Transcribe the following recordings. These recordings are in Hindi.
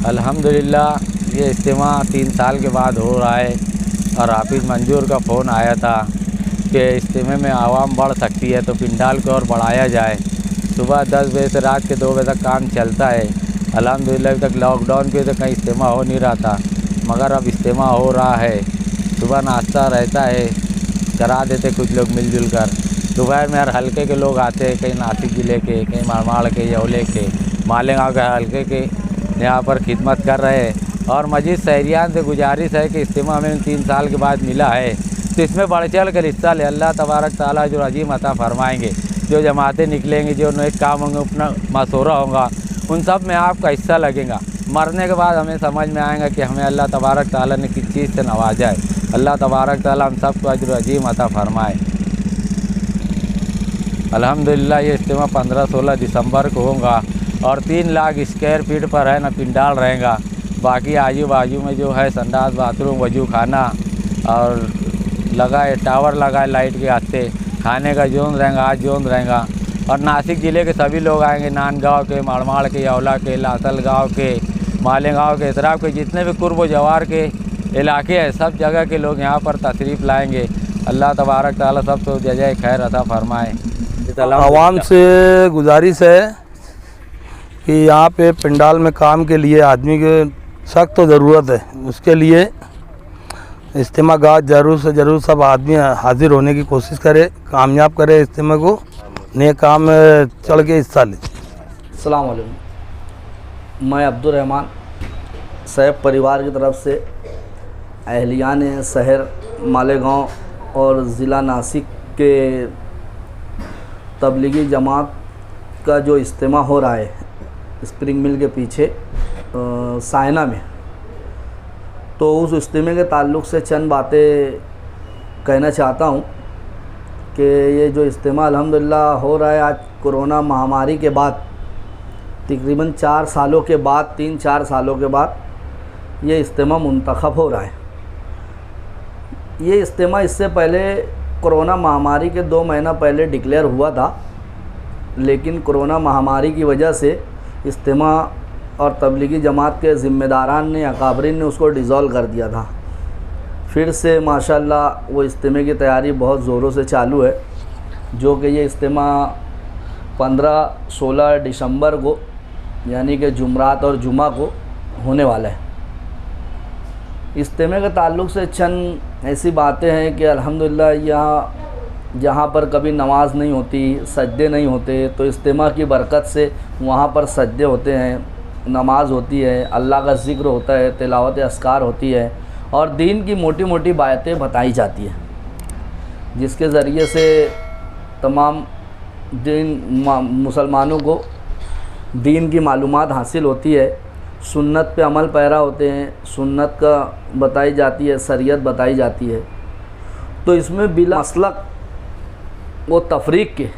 अल्हम्दुलिल्लाह ये इज्तिमा 3 साल के बाद हो रहा है और हाफिज़ मंजूर का फ़ोन आया था कि इज्तिमे में आवाम बढ़ सकती है तो पिंडाल को और बढ़ाया जाए। सुबह 10 बजे से रात के 2 बजे तक काम चलता है। अल्हम्दुलिल्लाह अभी तक लॉकडाउन की वजह से कहीं इज्तिमा हो नहीं रहा था, मगर अब इज्तिमा हो रहा है। सुबह नाश्ता रहता है, करा देते कुछ लोग मिलजुल कर। दोपहर में हर हलके के लोग आते हैं, कहीं नासिक ज़िले के, कहीं मारवाड़ के, यौले के, मालेगाँव के हलके के यहाँ पर खिदमत कर रहे हैं। और मजीद शहरियान से गुजारिश है कि इज्तिमा हमें 3 साल के बाद मिला है तो इसमें बढ़ चढ़ कर हिस्सा ले। अल्लाह तबारक ताला जो अजीम अता फरमाएंगे, जो जमातें निकलेंगी, जो नेक काम होंगे, अपना मशवरा होगा, उन सब में आपका हिस्सा लगेगा। मरने के बाद हमें समझ में आएगा कि हमें अल्लाह तबारक ताला ने किस चीज़ से नवाजा है। अल्लाह तबारक ताला हम सबको अजर अजीम अता फरमाए। अल्हम्दुलिल्लाह ये इज्तिमा 15-16 दिसंबर को होगा और 3 लाख स्क्वायर फीट पर है ना पिंडाल रहेगा। बाकी आजू बाजू में जो है संडास, बाथरूम, वजू खाना और लगा है, टावर लगा है लाइट के वास्ते, खाने का जोन रहेगा, आज जोन रहेगा। और नासिक ज़िले के सभी लोग आएंगे, नांदगांव के, मारवाड़ के, यौला के, लासल गाँव के, मालेगाँव के, इतराब के, जितने भी कुर्ब जवार के इलाके हैं, सब जगह के लोग यहाँ पर तशरीफ़ लाएंगे। अल्लाह तबारक ताला सब तो जज़ाए खैर अता फरमाए। आवाम से गुजारिश है कि यहाँ पे पंडाल में काम के लिए आदमी के सख्त तो ज़रूरत है, उसके लिए इज्तिमा गाह ज़रूर से ज़रूर सब आदमी हाजिर होने की कोशिश करे, कामयाब करे इज्तिमा को, नए काम में चढ़ के हिस्सा ले। अस्सलाम वालेकुम। मैं अब्दुल रहमान सैफ परिवार की तरफ से अहलियान शहर मालेगाँव और ज़िला नासिक के तबलीगी जमात का जो इज्तिमा हो रहा है स्प्रिंग मिल के पीछे सायना में, तो उस इज्तिमे के ताल्लुक़ से चंद बातें कहना चाहता हूँ कि ये जो इज्तिमा अल्हम्दुलिल्लाह हो रहा है आज कोरोना महामारी के बाद, तकरीबन 4 सालों के बाद, 3-4 सालों के बाद ये इज्तिमा मुंतखब हो रहा है। ये इज्तिमा इससे पहले कोरोना महामारी के 2 महीना पहले डिक्लेयर हुआ था, लेकिन कोरोना महामारी की वजह से इज्तिमा और तबलीगी जमात के ज़िम्मेदारान ने, अकाबरीन ने उसको डिज़ोल्व कर दिया था। फिर से माशाअल्लाह वो इज्तिमे की तैयारी बहुत ज़ोरों से चालू है, जो कि ये इज्तिमा 15-16 दिसंबर को यानी कि जुमरात और जुमा को होने वाला है। इज्तिमे के ताल्लुक़ से चंद ऐसी बातें हैं कि अल्हम्दुलिल्लाह यहाँ जहाँ पर कभी नमाज नहीं होती, सजदे नहीं होते, तो इज्तिमा की बरकत से वहाँ पर सजदे होते हैं, नमाज होती है, अल्लाह का ज़िक्र होता है, तिलावत अस्कार होती है और दीन की मोटी मोटी बातें बताई जाती है, जिसके ज़रिए से तमाम मुसलमानों को दीन की मालूमात हासिल होती है, सुन्नत पे अमल पैरा होते हैं, सुन्नत का बताई जाती है, शरीयत बताई जाती है। तो इसमें बिला मसलक व तफरीक के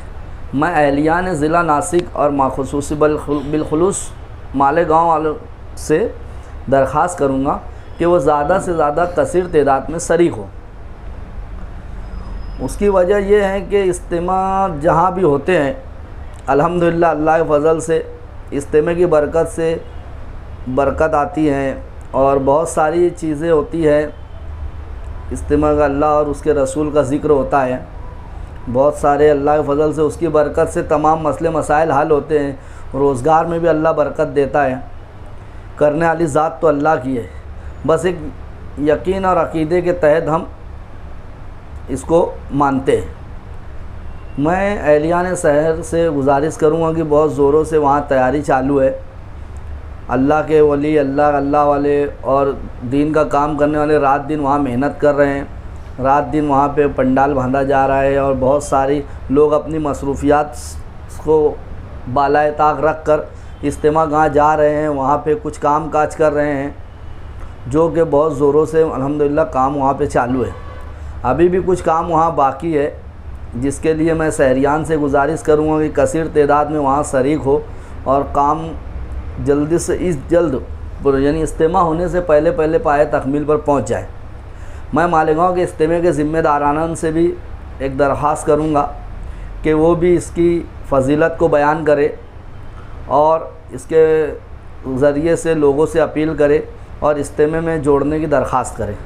मैं अहलियान ज़िला नासिक और माखसूसी बिलखुलूस मालेगाँव वालों से दरख्वास्त करूँगा कि वो ज़्यादा से ज़्यादा कसीर तादाद में शरीक हो। उसकी वजह यह है कि इज्तिमा जहाँ भी होते हैं अल्हम्दुलिल्लाह अल्लाह के फ़ज़ल से इज्तिमे की बरकत से बरकत आती है और बहुत सारी चीज़ें होती है। इज्तिमा का अल्लाह और उसके रसूल का ज़िक्र होता है, बहुत सारे अल्लाह के फ़ज़ल से उसकी बरकत से तमाम मसले मसाइल हल होते हैं। रोज़गार में भी अल्लाह बरकत देता है, करने वाली ज़ात तो अल्लाह की है, बस एक यकीन और अक़ीदे के तहत हम इसको मानते हैं। मैं अहलियान शहर से गुजारिश करूँगा कि बहुत ज़ोरों से वहाँ तैयारी चालू है। अल्लाह के वली, अल्लाह वाले और दीन का काम करने वाले रात दिन वहाँ मेहनत कर रहे हैं, रात दिन वहाँ पे पंडाल बांधा जा रहा है और बहुत सारी लोग अपनी मसरूफियात को बालाए ताक रख कर इज्तिमा गाह जा रहे हैं, वहाँ पे कुछ काम काज कर रहे हैं, जो कि बहुत ज़ोरों से अल्हम्दुलिल्लाह काम वहाँ पे चालू है। अभी भी कुछ काम वहाँ बाकी है, जिसके लिए मैं शहरियान से गुजारिश करूँगा कि कसीर तादाद में वहाँ शरीक हो और काम जल्दी से जल्द यानी इज्तिमा होने से पहले पाए तकमील पर पहुँच जाए। मैं मालेगाँव के इज्तिमे के ज़िम्मेदारान से भी एक दरख्वास्त करूँगा कि वो भी इसकी फ़जीलत को बयान करे और इसके ज़रिए से लोगों से अपील करे और इज्तिमा में जोड़ने की दरख्वास्त करे।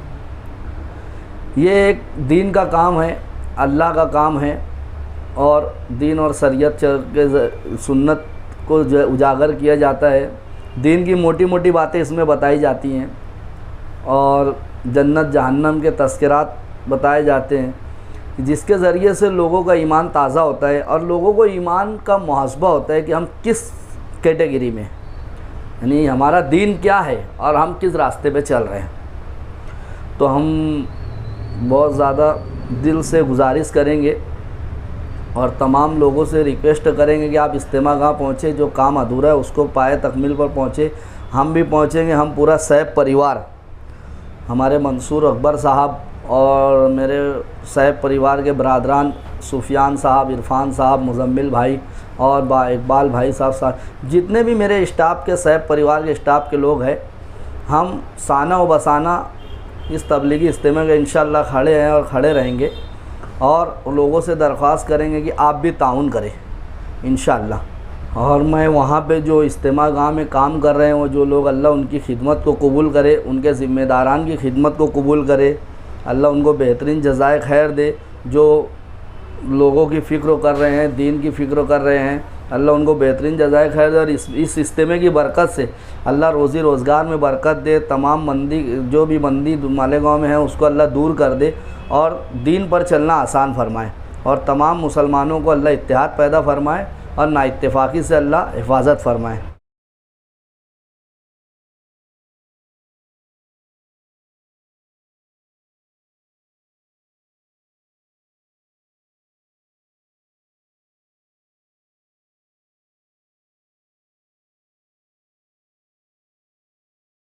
ये एक दीन का काम है, अल्लाह का काम है, और दीन और शरीयत के सुन्नत को उजागर किया जाता है। दीन की मोटी मोटी बातें इसमें बताई जाती हैं और जन्नत जहन्नम के तज़किरात बताए जाते हैं, जिसके ज़रिए से लोगों का ईमान ताज़ा होता है और लोगों को ईमान का मुहासबा होता है कि हम किस कैटेगरी में, यानी हमारा दीन क्या है और हम किस रास्ते पे चल रहे हैं। तो हम बहुत ज़्यादा दिल से गुजारिश करेंगे और तमाम लोगों से रिक्वेस्ट करेंगे कि आप इज्तिमा गाह पहुँचे, जो काम अधूरा है उसको पाए तकमील पर पहुँचे। हम भी पहुँचेंगे, हम पूरा सैफ परिवार, हमारे मंसूर अकबर साहब और मेरे सैफ परिवार के बरादरान सुफियान साहब, इरफान साहब, मुजम्मिल भाई और इकबाल भाई साहब, जितने भी मेरे स्टाफ के सैफ परिवार के स्टाफ के लोग हैं, हम साना व बसाना इस तबलीगी इज्तिमा के इंशाअल्लाह खड़े हैं और खड़े रहेंगे और लोगों से दरख्वास्त करेंगे कि आप भी ताउन करें इंशाअल्लाह। और मैं वहाँ पे जो इज्तिमा गाह में काम कर रहे हैं वो जो लोग, अल्लाह उनकी खिदमत को कबूल करे, उनके ज़िम्मेदारान की खिदमत को कबूल करे, अल्लाह उनको बेहतरीन जज़ाए खैर दे। जो लोगों की फ़िक्र कर रहे हैं, दीन की फ़िक्र कर रहे हैं, अल्लाह उनको बेहतरीन जज़ाए खैर दे और इस इज्तिमा की बरकत से अल्लाह रोज़ी रोज़गार में बरकत दे। तमाम मंदी, जो भी मंदी मालेगांव में है उसको अल्लाह दूर कर दे और दीन पर चलना आसान फरमाए और तमाम मुसलमानों को अल्लाह इत्तेहाद पैदा फरमाए और नाइत्तेफाकी से अल्लाह हिफाजत फरमाए।